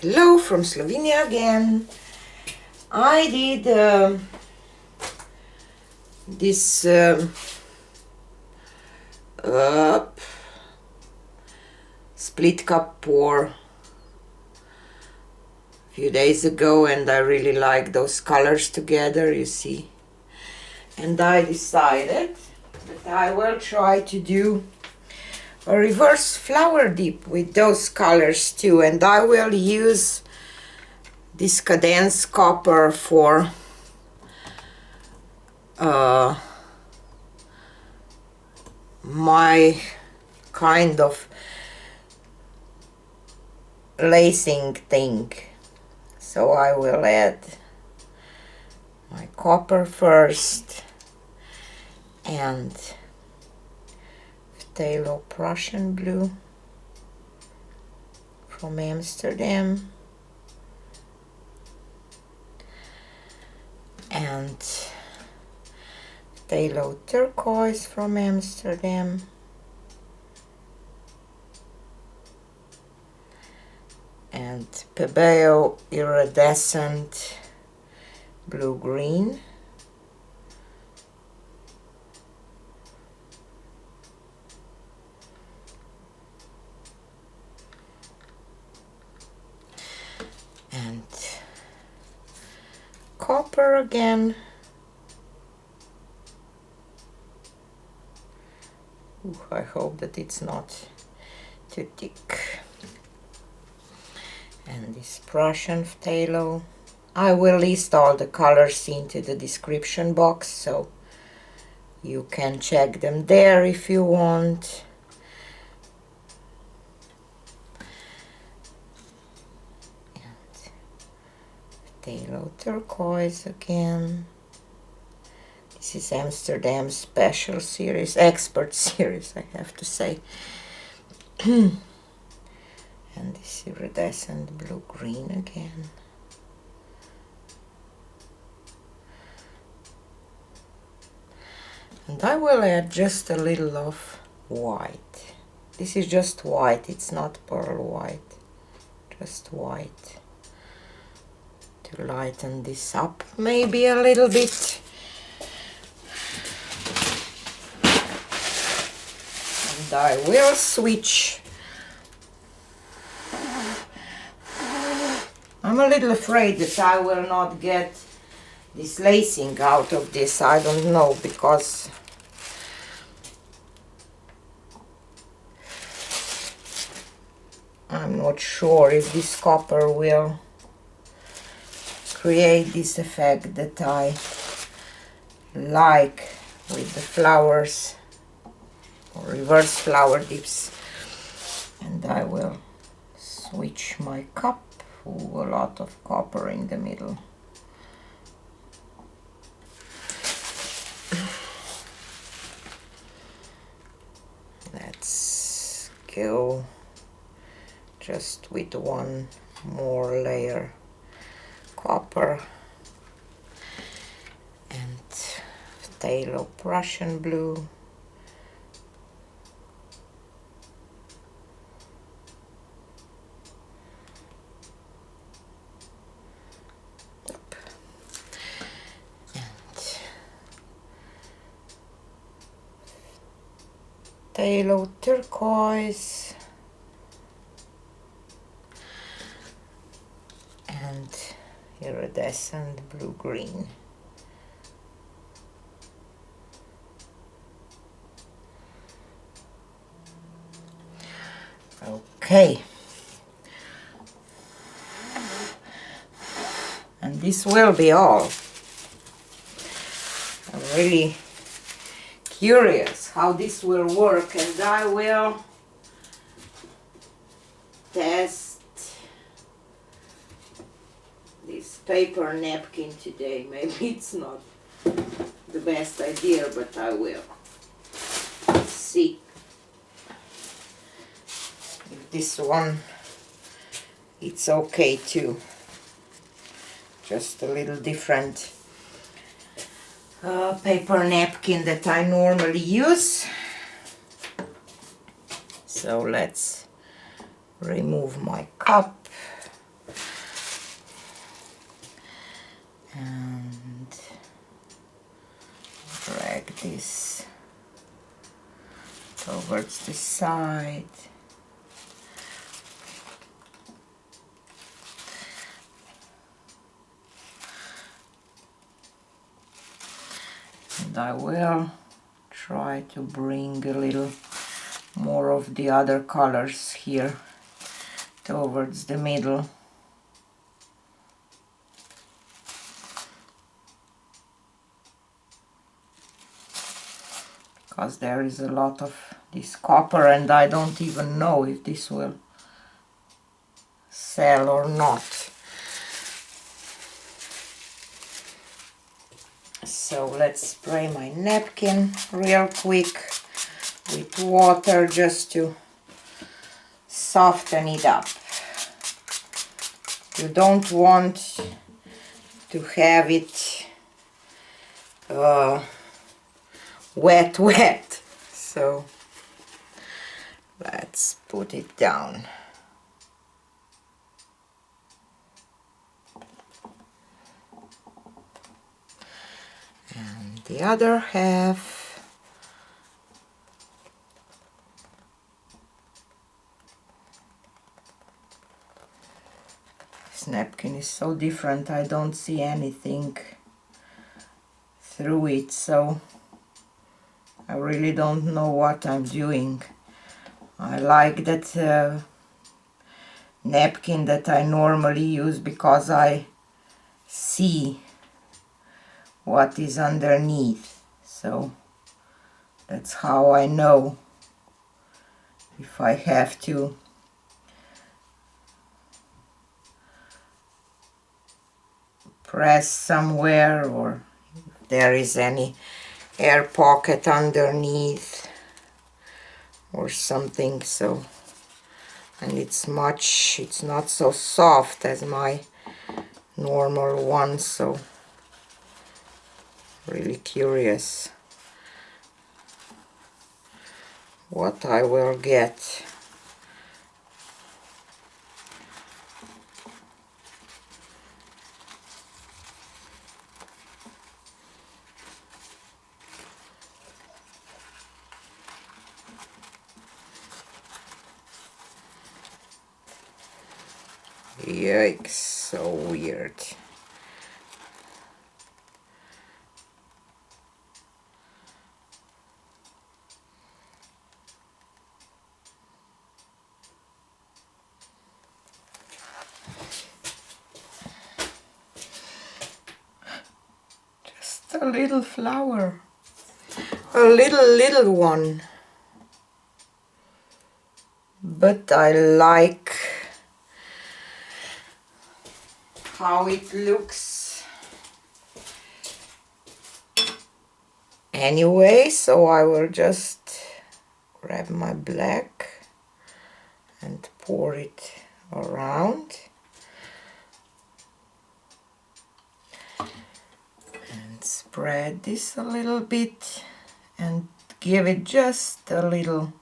Hello from Slovenia again. I did this split cup pour a few days ago, and I really like those colors together, you see. And I decided that I will try to do a reverse flower dip with those colors too, and I will use this condensed copper for my kind of lacing thing. So I will add my copper first and phthalo Prussian blue from Amsterdam and phthalo turquoise from Amsterdam and PAPER iridescent blue-green and copper again. Ooh, I hope that it's not too thick. And this Prussian phthalo. I will list all the colors into the description box, so you can check them there if you want. And phthalo turquoise again. This is Amsterdam Special Series, Expert Series, I have to say. And this iridescent blue-green again. And I will add just a little of white. This is just white, it's not pearl white, just white. To lighten this up maybe a little bit. And I will switch. I'm a little afraid that I will not get this lacing out of this. I don't know, because I'm not sure if this copper will create this effect that I like with the flowers or reverse flower dips. And I will switch my cup. Ooh, a lot of copper in the middle. Let's go just with one more layer copper and phthalo Prussian blue. Phthalo turquoise and iridescent blue-green. Okay, and this will be all. I'm really curious how this will work, and I will test this paper napkin today. Maybe it's not the best idea, but I will. Let's see if this one it's okay too. Just a little different paper napkin that I normally use. So let's remove my cup and drag this towards the side. And I will try to bring a little more of the other colors here towards the middle. Because there is a lot of this copper and I don't even know if this will sell or not. So let's spray my napkin real quick with water just to soften it up. You don't want to have it wet, so let's put it down. And the other half. This napkin is so different, I don't see anything through it, so I really don't know what I'm doing. I like that napkin that I normally use because I see what is underneath, so that's how I know if I have to press somewhere or if there is any air pocket underneath or something. So, and it's not so soft as my normal one, so really curious what I will get. Yikes, so weird. Just a little flower. A little one. But I like how it looks anyway, so I will just grab my black and pour it around and spread this a little bit and give it just a little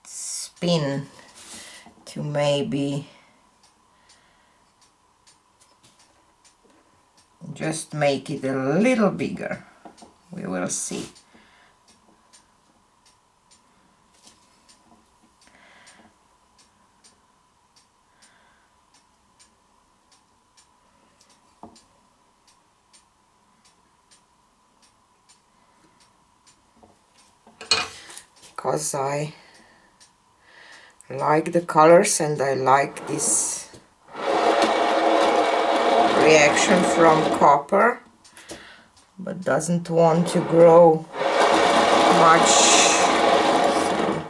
spin to maybe just make it a little bigger. We will see. Because I like the colors and I like this reaction from copper, but doesn't want to grow much. So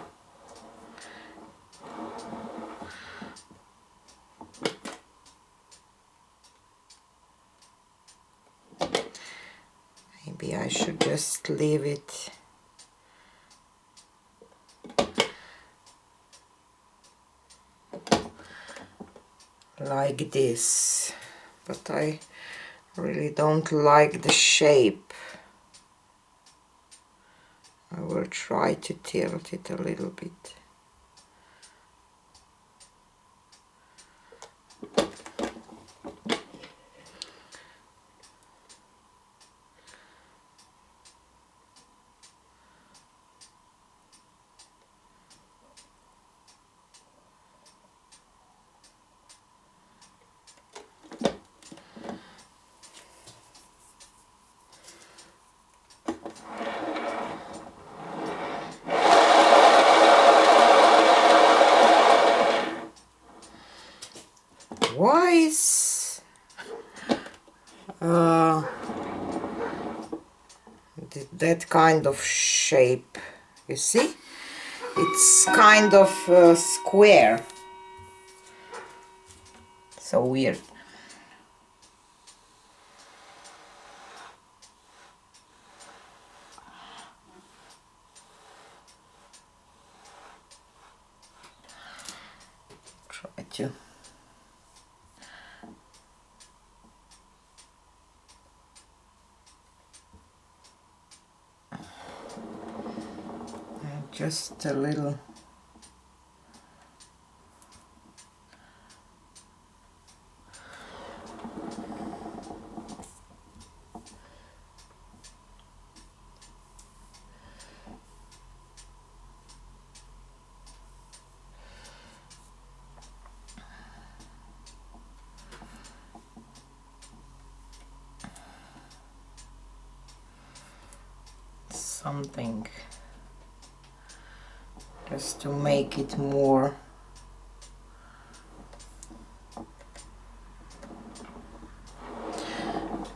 maybe I should just leave it like this, but I really don't like the shape. I will try to tilt it a little bit. why is that kind of shape, you see? It's kind of square. So weird. Try to. Just a little. Something just to make it more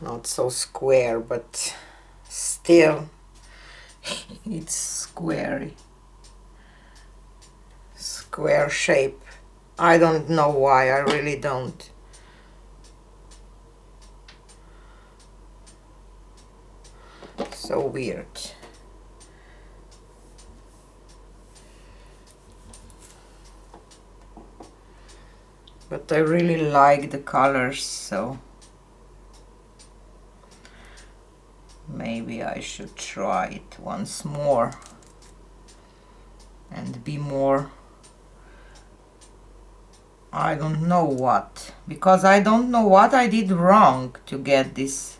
not so square, but still it's square shape. I don't know why, I really don't. So weird. But I really like the colors, so maybe I should try it once more and be more, I don't know what, because I don't know what I did wrong to get this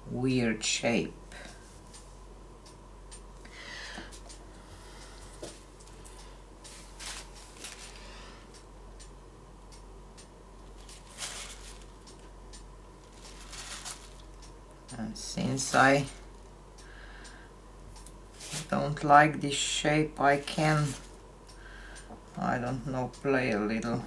weird shape. And since I don't like this shape, I can, I don't know, play a little.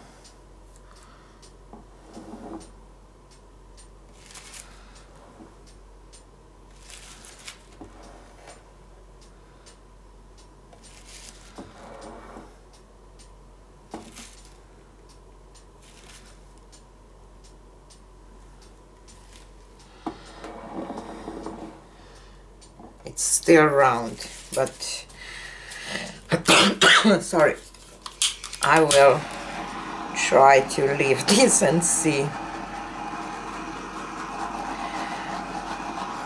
It's still round, but sorry, I will try to leave this and see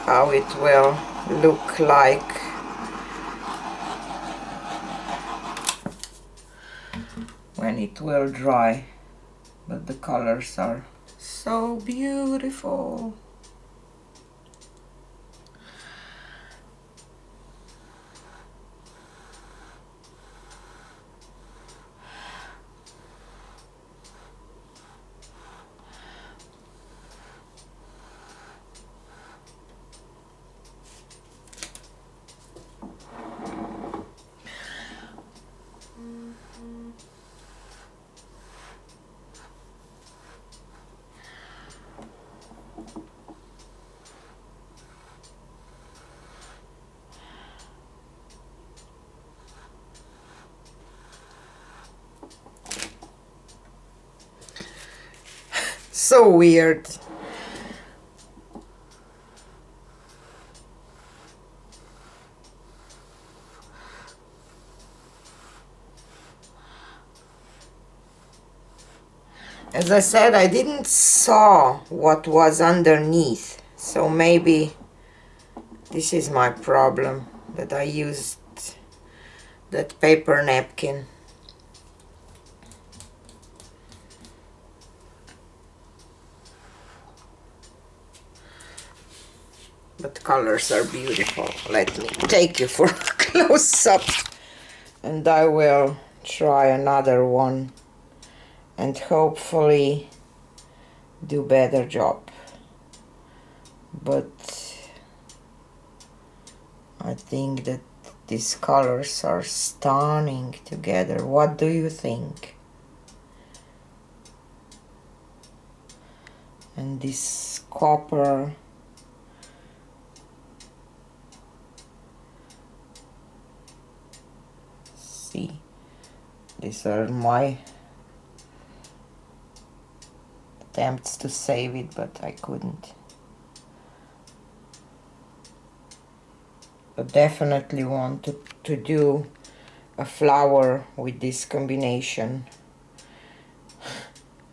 how it will look like when it will dry. But the colors are so beautiful. So weird. As I said, I didn't saw what was underneath, so maybe this is my problem, that I used that paper napkin. But colors are beautiful. Let me take you for a close-up, and I will try another one and hopefully do better job. But I think that these colors are stunning together. What do you think? And this copper, see, these are my attempts to save it, but I couldn't. But definitely want to do a flower with this combination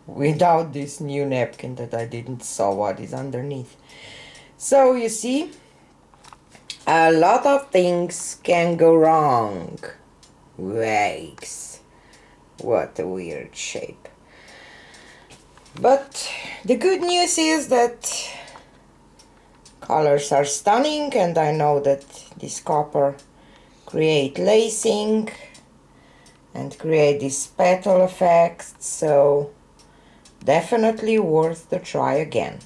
without this new napkin that I didn't saw what is underneath. So you see, a lot of things can go wrong. Yikes, what a weird shape. But the good news is that colors are stunning, and I know that this copper create lacing and create this petal effect, so definitely worth the try again.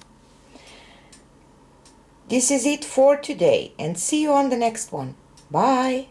This is it for today, and see you on the next one. Bye!